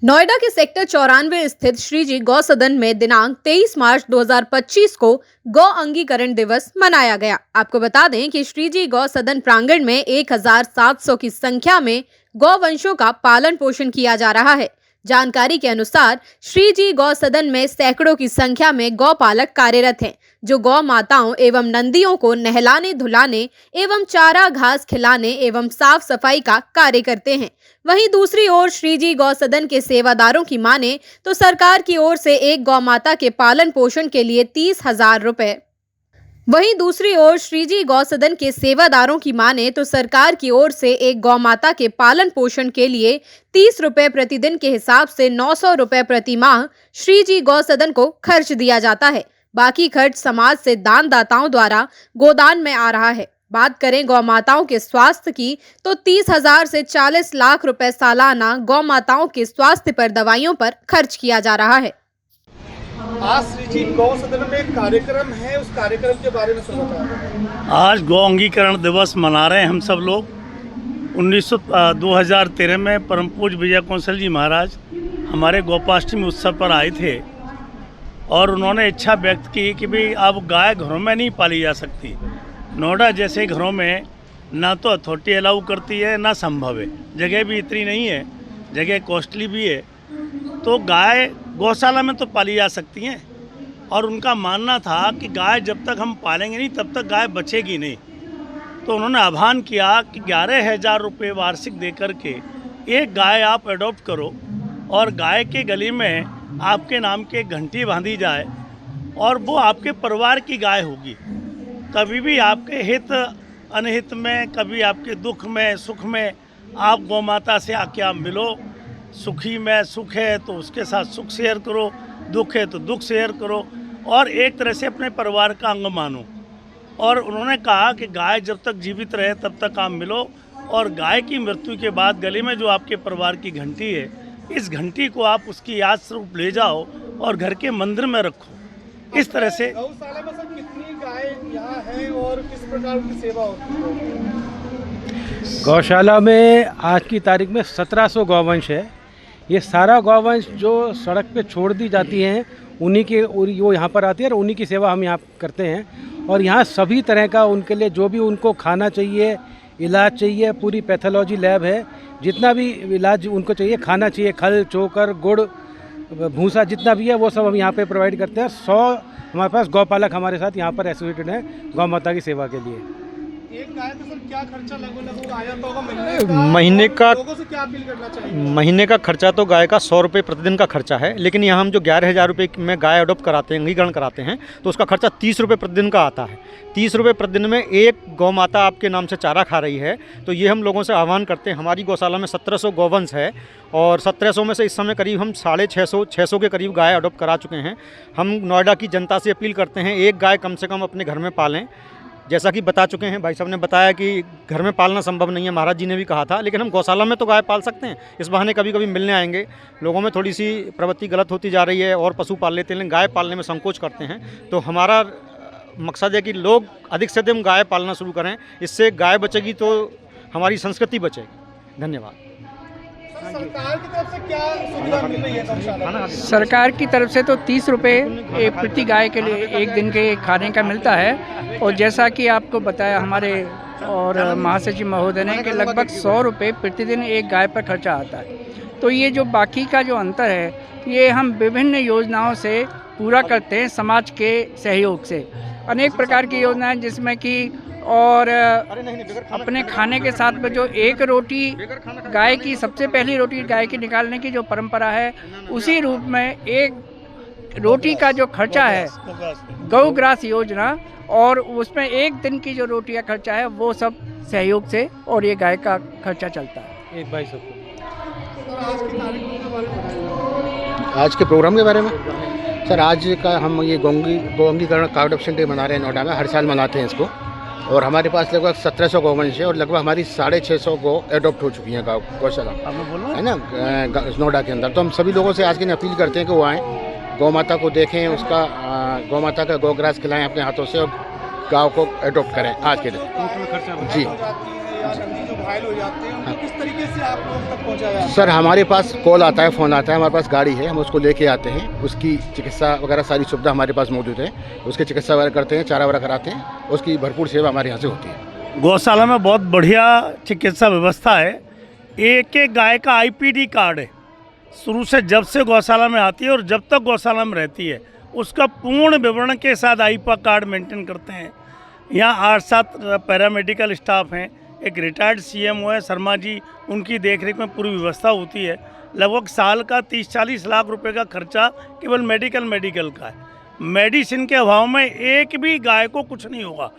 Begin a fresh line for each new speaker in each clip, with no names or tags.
नोएडा के सेक्टर 94 स्थित श्रीजी गौ सदन में दिनांक 23 मार्च 2025 को गौ अंगीकरण दिवस मनाया गया। आपको बता दें कि श्रीजी गौ सदन प्रांगण में 1700 की संख्या में गौवंशों का पालन पोषण किया जा रहा है। जानकारी के अनुसार श्रीजी गौ सदन में सैकड़ों की संख्या में गौपालक कार्यरत हैं, जो गौ माताओं एवं नंदियों को नहलाने धुलाने एवं चारा घास खिलाने एवं साफ सफाई का कार्य करते हैं। वहीं दूसरी ओर श्रीजी गौ सदन के सेवादारों की माने तो सरकार की ओर से एक गौ माता के पालन पोषण के लिए 30,000 रुपए वहीं दूसरी ओर श्रीजी गौ सदन के सेवादारों की माने तो सरकार की ओर से एक गौ माता के पालन पोषण के लिए 30 रुपए प्रतिदिन के हिसाब से 900 रुपए प्रति माह श्रीजी गौ सदन को खर्च दिया जाता है। बाकी खर्च समाज से दान दाताओं द्वारा गोदान में आ रहा है। बात करें गौ माताओं के स्वास्थ्य की तो 30,000 से 40 लाख रुपए सालाना गौ माताओं के स्वास्थ्य पर दवाइयों पर खर्च किया जा रहा है।
आज श्रीजी गौ सदन में एक कार्यक्रम है, उस कार्यक्रम के बारे में समझा।
आज गौ अंगीकरण दिवस मना रहे हैं हम सब लोग। 2013 में परम पूज्य विजय कौशल जी महाराज हमारे गोपाष्टमी उत्सव पर आए थे और उन्होंने इच्छा व्यक्त की कि भाई अब गाय घरों में नहीं पाली जा सकती। नोएडा जैसे घरों में ना तो अथॉरिटी अलाउ करती है ना संभव है, जगह भी इतनी नहीं है, जगह कॉस्टली भी है, तो गाय गौशाला में तो पाली जा सकती हैं। और उनका मानना था कि गाय जब तक हम पालेंगे नहीं तब तक गाय बचेगी नहीं। तो उन्होंने आह्वान किया कि 11,000 रुपये वार्षिक दे करके एक गाय आप अडॉप्ट करो और गाय के गले में आपके नाम की एक घंटी बांधी जाए और वो आपके परिवार की गाय होगी। कभी भी आपके हित अनहित में, कभी आपके दुख में सुख में आप गौ माता से आके आप मिलो। सुखी में सुख है तो उसके साथ सुख शेयर करो, दुख है तो दुख शेयर करो और एक तरह से अपने परिवार का अंग मानो। और उन्होंने कहा कि गाय जब तक जीवित रहे तब तक आप मिलो और गाय की मृत्यु के बाद गले में जो आपके परिवार की घंटी है, इस घंटी को आप उसकी याद स्वरूप ले जाओ और घर के मंदिर में रखो। इस तरह से
गौशाला में सर कितनी गाय यहाँ है और किस प्रकार की सेवा होती है?
गौशाला में आज की तारीख में 1700 गौवंश है। ये सारा गौवंश जो सड़क पे छोड़ दी जाती हैं उन्हीं के वो यहाँ पर आती है और उन्हीं की सेवा हम यहाँ करते हैं। और यहाँ सभी तरह का उनके लिए जो भी उनको खाना चाहिए, इलाज चाहिए, पूरी पैथोलॉजी लैब है। जितना भी इलाज उनको चाहिए, खाना चाहिए, खल चोकर गुड़ भूसा जितना भी है वो सब हम यहाँ पे प्रोवाइड करते हैं। 100 हमारे पास गौपालक हमारे साथ यहाँ पर एसोसिएटेड हैं गौ माता की सेवा के लिए।
एक गाय पे सर क्या खर्चा लगभग आया होगा
महीने का?
लोगों से क्या अपील करना चाहिए?
महीने का खर्चा तो गाय का 100 रुपये प्रतिदिन का खर्चा है, लेकिन यहाँ हम जो 11,000 रुपये में गाय अडॉप्ट कराते हैं, अंगीकरण कराते हैं, तो उसका खर्चा 30 रुपये प्रतिदिन का आता है। 30 रुपये प्रतिदिन में एक गौ माता आपके नाम से चारा खा रही है। तो ये हम लोगों से आह्वान करते हैं। हमारी गौशाला में 1700 गौवंश है और 1700 में से इस समय करीब हम 650 के करीब गाय अडॉप्ट करा चुके हैं। हम नोएडा की जनता से अपील करते हैं एक गाय कम से कम अपने घर में पालें। जैसा कि बता चुके हैं, भाई साहब ने बताया कि घर में पालना संभव नहीं है, महाराज जी ने भी कहा था, लेकिन हम गौशाला में तो गाय पाल सकते हैं। इस बहाने कभी कभी मिलने आएंगे। लोगों में थोड़ी सी प्रवृत्ति गलत होती जा रही है और पशु पाल लेते हैं, लेकिन गाय पालने में संकोच करते हैं। तो हमारा मकसद है कि लोग अधिक से अधिक गाय पालना शुरू करें। इससे गाय बचेगी तो हमारी संस्कृति बचेगी। धन्यवाद।
सरकार की तरफ से क्या सुविधा मिल रही है गौशाला में?
सरकार की तरफ से तो 30 रुपये प्रति गाय के लिए एक दिन के खाने का मिलता है। और जैसा कि आपको बताया हमारे और महासचिव महोदय ने कि लगभग 100 रुपये प्रतिदिन एक गाय पर खर्चा आता है। तो ये जो बाकी का जो अंतर है ये हम विभिन्न योजनाओं से पूरा करते हैं, समाज के सहयोग से। अनेक प्रकार की योजनाएं जिसमें कि और अपने खाने के साथ में जो एक रोटी गाय की, सबसे पहली रोटी गाय की निकालने की जो परंपरा है, उसी रूप में एक रोटी का जो खर्चा है गौग्रास योजना, और उसमें एक दिन की जो रोटी का खर्चा है वो सब सहयोग से और ये गाय का खर्चा चलता है।
एक भाई सबको
आज के प्रोग्राम के बारे में सर, आज का हम ये गौ अंगीकरण काउ अडॉप्शन डे मना रहे हैं नोएडा में। हर साल मनाते हैं इसको और हमारे पास लगभग 1700 गौवंश है और लगभग हमारी 650 गौ एडॉप्ट हो चुकी हैं गौशाला, है ना, नोएडा के अंदर। तो हम सभी लोगों से आज की अपील करते हैं कि वो आएँ, गौ माता को देखें, उसका गौ माता का गौग्रास खिलाएं अपने हाथों से और गाँव को एडॉप्ट करें आज के दिन। जी
नंदी जो घायल हो जाते हैं उनको किस तरीके से आप लोगों तक पहुँचाया जाता है?
सर हमारे पास कॉल आता है, फ़ोन आता है, हमारे पास गाड़ी है, हम उसको लेके आते हैं, उसकी चिकित्सा वगैरह सारी सुविधा हमारे पास मौजूद है, उसकी चिकित्सा वगैरह करते हैं, चारा वगैरह कराते हैं, उसकी भरपूर सेवा हमारे यहाँ से होती है।
गौशाला में बहुत बढ़िया चिकित्सा व्यवस्था है। एक एक गाय का आईपीडी कार्ड है, शुरू से जब से गौशाला में आती है और जब तक गौशाला में रहती है उसका पूर्ण विवरण के साथ आईपा कार्ड मेंटेन करते हैं। यहाँ 8-7 पैरामेडिकल स्टाफ हैं, एक रिटायर्ड सीएमओ है शर्मा जी, उनकी देखरेख में पूरी व्यवस्था होती है। लगभग साल का 30-40 लाख रुपए का खर्चा केवल मेडिकल का है। मेडिसिन के अभाव में एक भी गाय को कुछ नहीं होगा।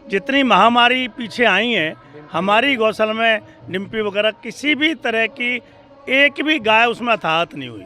जितनी महामारी पीछे आई हैं, हमारी गौशाला में डिम्पी वगैरह किसी भी तरह की एक भी गाय उसमें हताहत नहीं हुई।